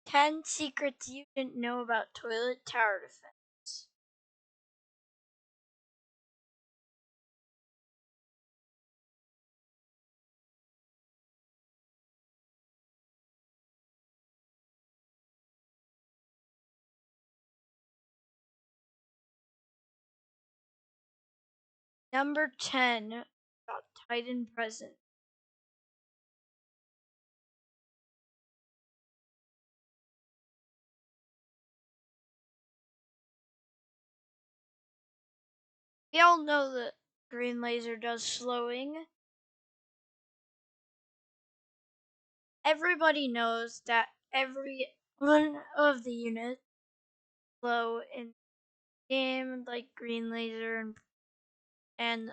10 secrets you didn't know about toilet tower defense. Number 10 about Titan Present. We all know that green laser does slowing. Everybody knows that every one of the units slow in the game, like green laser and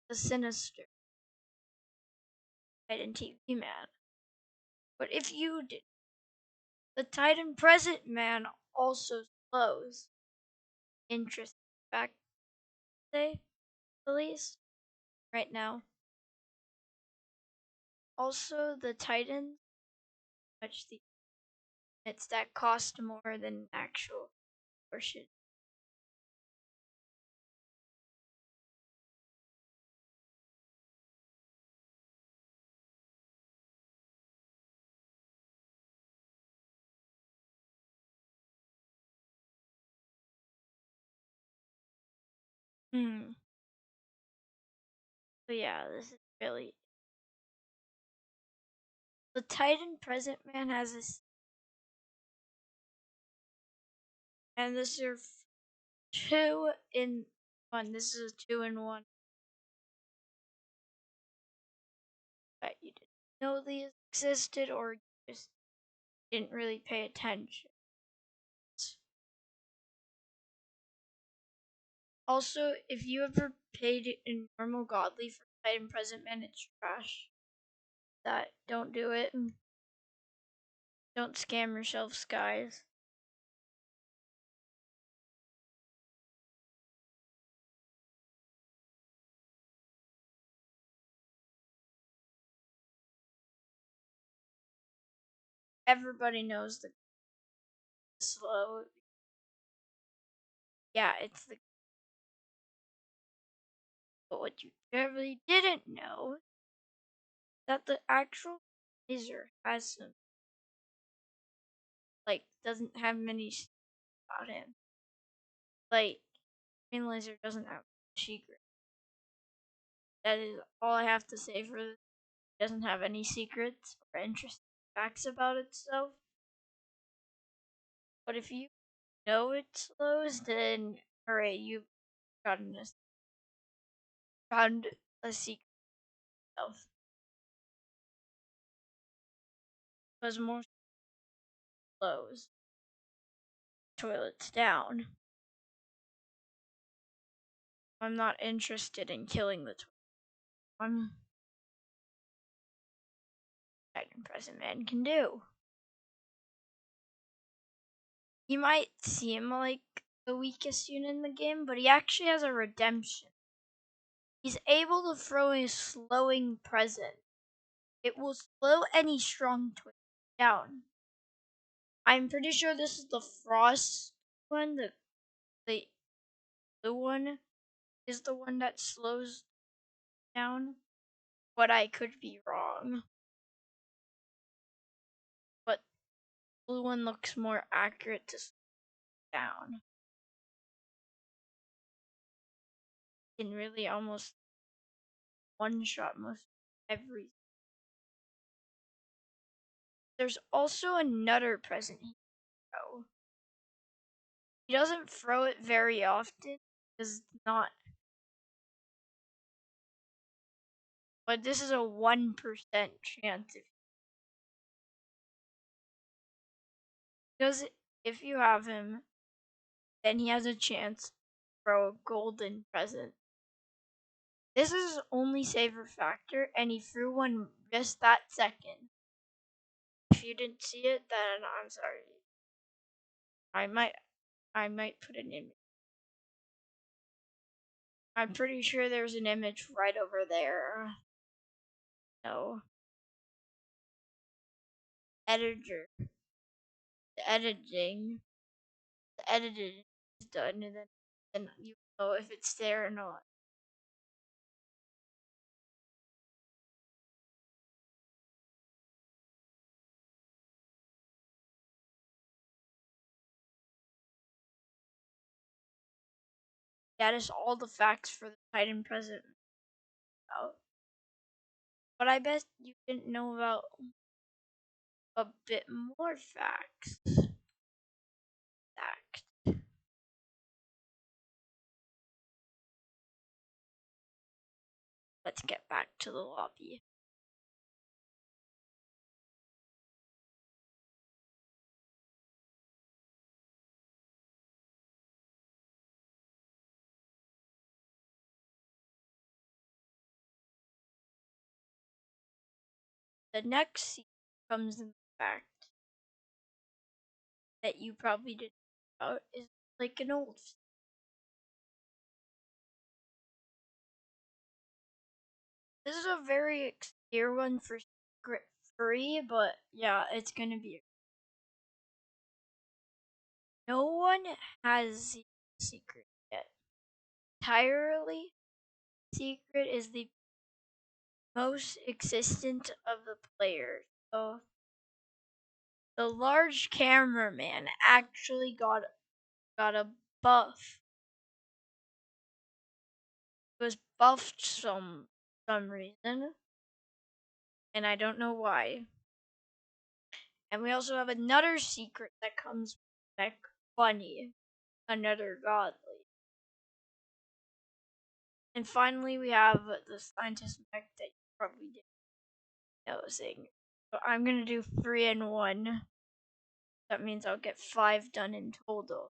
the Sinister Titan TV man. But if you did, the Titan Present man also slows. Interesting fact, say the least, right now. Also, the Titans, which the units that cost more than actual portion. So yeah, this is really the Titan Present man has this, and this is 2-in-1. This is a 2-in-1. But you didn't know these existed, or you just didn't really pay attention. Also, if you ever paid in normal godly for Titan Present man, it's trash. Don't do it. Don't scam yourselves, guys. Everybody knows the slow. Yeah, it's the. But what you really didn't know that the actual laser has some, like, doesn't have many about him. Like, green laser doesn't have secret. That is all I have to say for this. It doesn't have any secrets or interesting facts about itself. But if you know it slows, then hooray, you've found a secret itself. Because more slows toilets down. I'm not interested in killing the toilet. I'm Titan Present man can do. He might seem like the weakest unit in the game, but he actually has a redemption. He's able to throw a slowing present. It will slow any strong twin down. I'm pretty sure this is the Frost one. The blue one is the one that slows down. But I could be wrong. But the blue one looks more accurate to slow down. Can really almost one-shot most everything. There's also another present he can throw. He doesn't throw it very often. It's not. But this is a 1% chance. Because if you have him, then he has a chance to throw a golden present. This is his only saver factor, and he threw one just that second. If you didn't see it, then I'm sorry. I might put an image. I'm pretty sure there's an image right over there. No. Editor. the editing is done, and then you know if it's there or not. That is all the facts for the Titan present. But I bet you didn't know about a bit more facts. Fact. Let's get back to the lobby. The next scene comes in the fact that you probably didn't know about is like an old. This is a very obscure one for secret free, but yeah, it's gonna be. No one has the secret yet. Entirely secret is the most existent of the players. So the large cameraman actually got a buff. He was buffed some reason, and I don't know why. And we also have another secret that comes back funny, another godly. And finally, we have the scientist mech that you probably didn't noticing. So I'm gonna do 3 and 1. That means I'll get 5 done in total.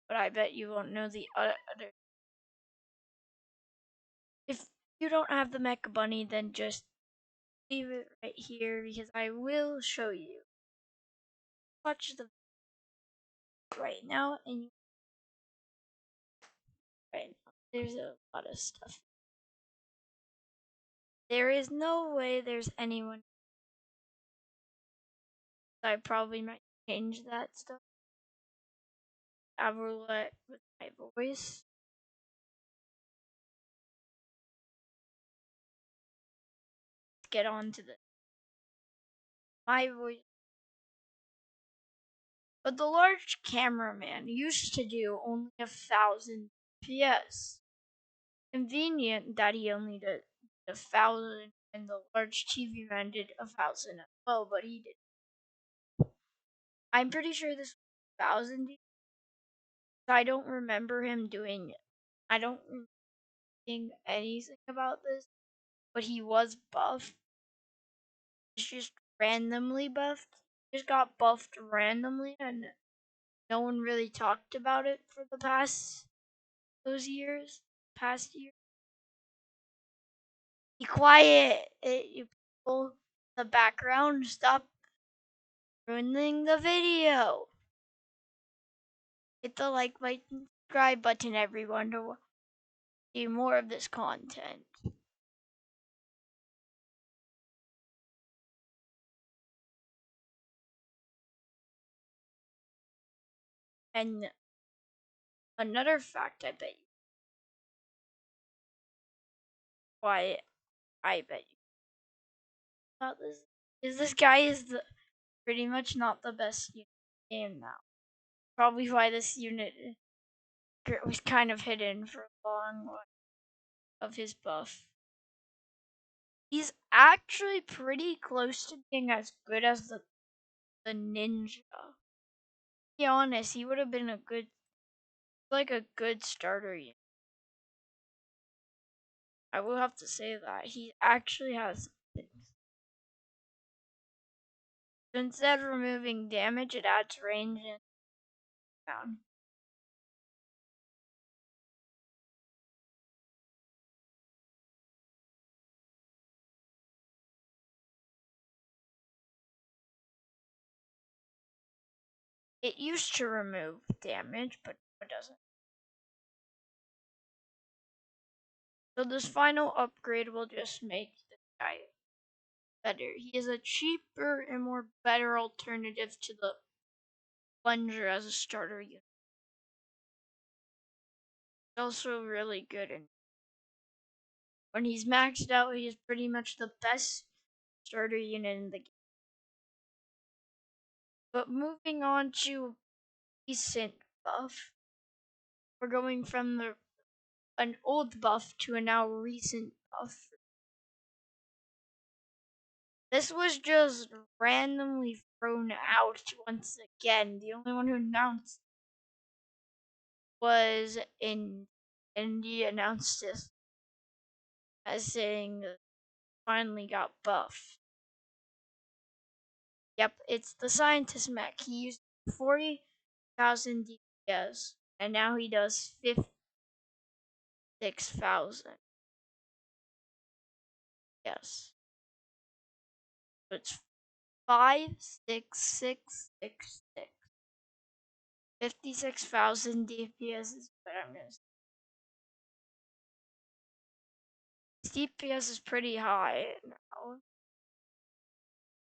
But I bet you won't know the other. If you don't have the Mecha Bunny, then just leave it right here because I will show you. Watch the right now, and right now there's a lot of stuff. There is no way there's anyone. I probably might change that stuff. I will let with my voice. Get on to my voice. But the large cameraman used to do only 1,000 FPS. Convenient that he only did 1,000 and the large TV man did 1,000 as well, but he did. I'm pretty sure this was 1,000. I don't remember him doing it. I don't remember anything about this, but he was buffed. He's just randomly buffed. He just got buffed randomly, and no one really talked about it for the past year. Be quiet, you people in the background. Stop ruining the video. Hit the like button, subscribe button, everyone, to see more of this content. And another fact I bet you. Why I bet you about this is this guy is pretty much not the best unit in the game now. Probably why this unit was kind of hidden for a long while of his buff. He's actually pretty close to being as good as the ninja. To be honest, he would have been a good starter unit. I will have to say that he actually has things. So instead of removing damage, it adds range and down. It used to remove damage, but it doesn't. So this final upgrade will just make this guy better. He is a cheaper and more better alternative to the Plunger as a starter unit. He's also really good, and when he's maxed out, he is pretty much the best starter unit in the game. But moving on to recent buff, we're going from an old buff to a now recent buff. This was just randomly thrown out once again. The only one who announced was Indy announced this as saying finally got buffed. Yep, it's the scientist mech. He used 40,000 DPS, and now he does 56,000. Yes. So it's 56666. 56,000 DPS is what I'm gonna say. His DPS is pretty high now.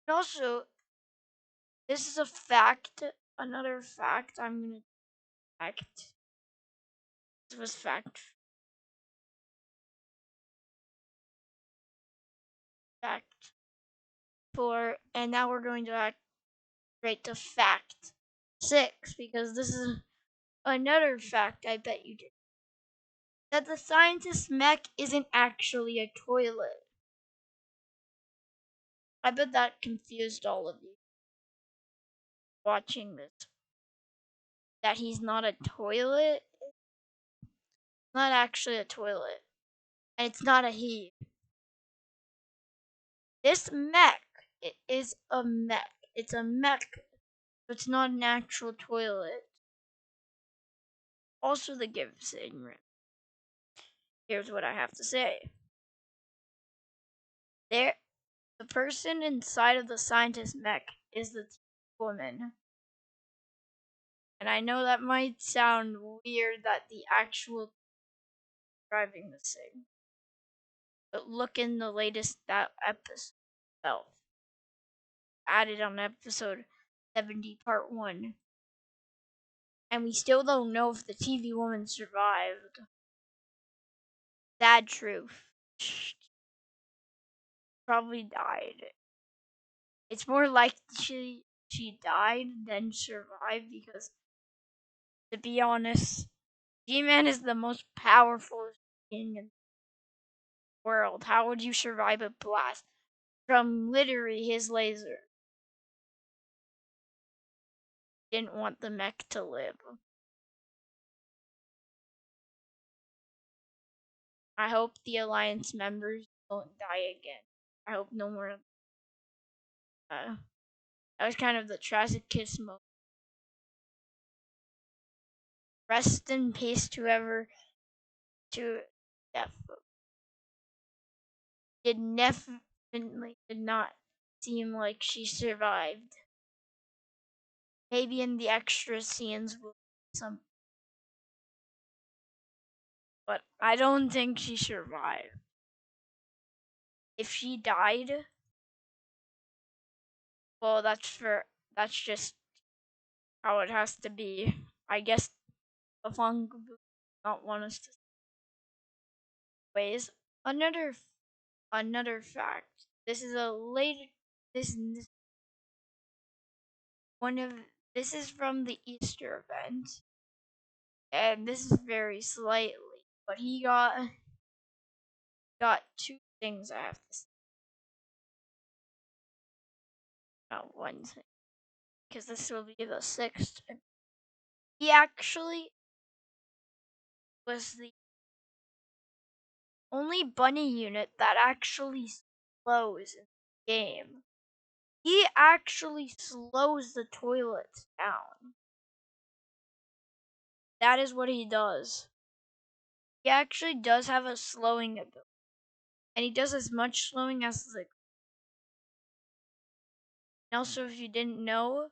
And also, this is a fact. Another fact I'm gonna fact. This was fact 4, and now we're going to act straight to fact 6 because this is another fact I bet you did. That the scientist mech isn't actually a toilet. I bet that confused all of you watching this. That he's not a toilet. Not actually a toilet. And it's not a he. This mech is a mech. It's a mech. So it's not an actual toilet. Also the Gibson rim. Here's what I have to say. The person inside of the scientist mech is the woman. And I know that might sound weird that the actual driving this thing. But look in the latest episode itself. Added on episode 70 part 1. And we still don't know if the TV woman survived. Sad truth. She probably died. It's more likely she died than survived because, to be honest, G-Man is the most powerful king in the world. How would you survive a blast from literally his laser? Didn't want the mech to live. I hope the Alliance members don't die again. I hope no more. That was kind of the tragic kiss moment. Rest in peace to whoever to death. It definitely did not seem like she survived. Maybe in the extra scenes will be some, but I don't think she survived. If she died, well, that's just how it has to be. I guess the funk does not want us to ways. Another fact. This is a later. This one of this is from the Easter event, and this is very slightly, but he got two things I have to say. Not one thing, because this will be the 6th. He actually was the only bunny unit that actually slows in the game. He actually slows the toilets down. That is what he does. He actually does have a slowing ability. And he does as much slowing as the. And also, if you didn't know,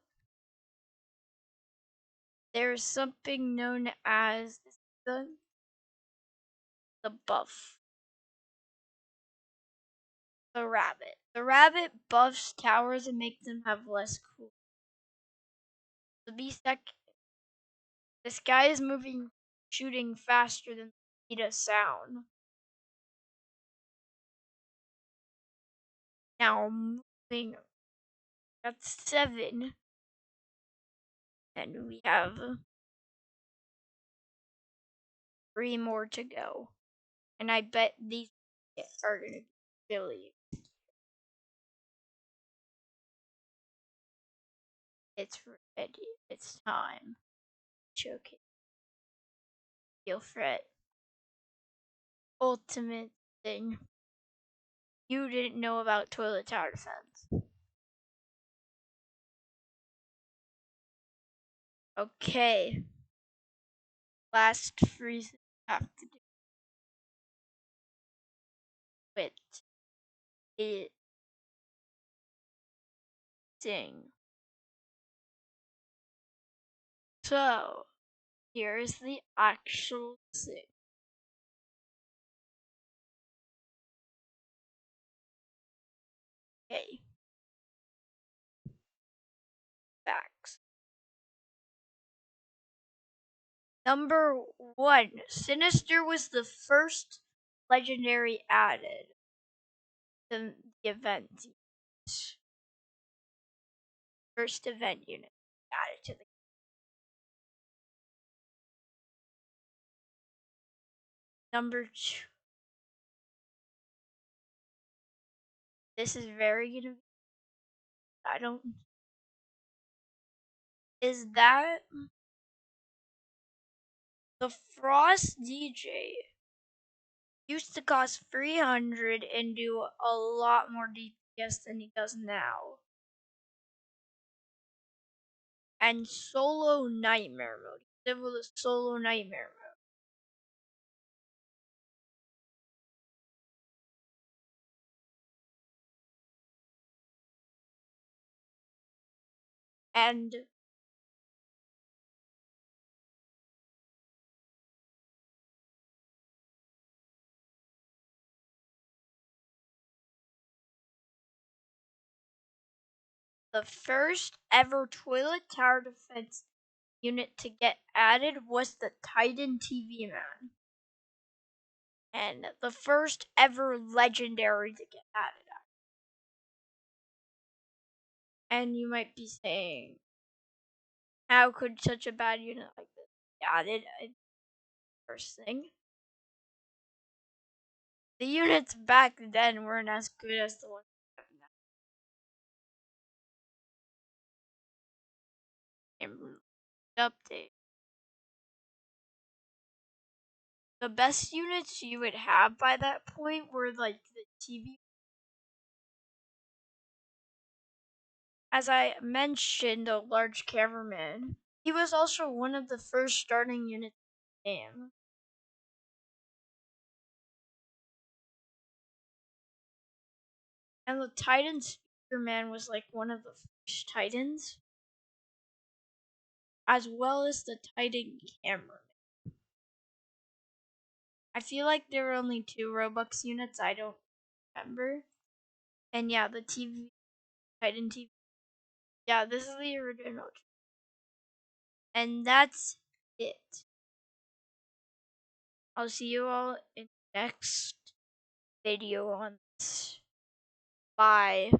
there is something known as the buff. The rabbit. The rabbit buffs towers and makes them have less cooldown. The B-Sec. This guy is shooting faster than the speed of sound. Now moving. That's 7. And we have 3 more to go. And I bet these are going to be really. It's ready. It's time. Choke it. Feel fret. Ultimate thing. You didn't know about toilet tower defense. Okay. Last freeze have to do with it. Sing. So, here's the actual thing. Okay. Facts. Number 1. Sinister was the first legendary added to the event. First event unit added to the Number 2. This is very gonna. I don't. Is that the Frost DJ used to cost 300 and do a lot more DPS than he does now. And solo nightmare mode. It was a solo nightmare mode. And the first ever toilet tower defense unit to get added was the Titan TV Man. And the first ever legendary to get added. And you might be saying, how could such a bad unit like this be added? First thing, the units back then weren't as good as the ones we have now. Update. The best units you would have by that point were like the TV. As I mentioned, the large cameraman. He was also one of the first starting units in the game. And the Titan Speakerman was like one of the first Titans. As well as the Titan Cameraman. I feel like there were only 2 Robux units, I don't remember. And yeah, the TV, Titan TV. Yeah, this is the original. And that's it. I'll see you all in the next video on this. Bye.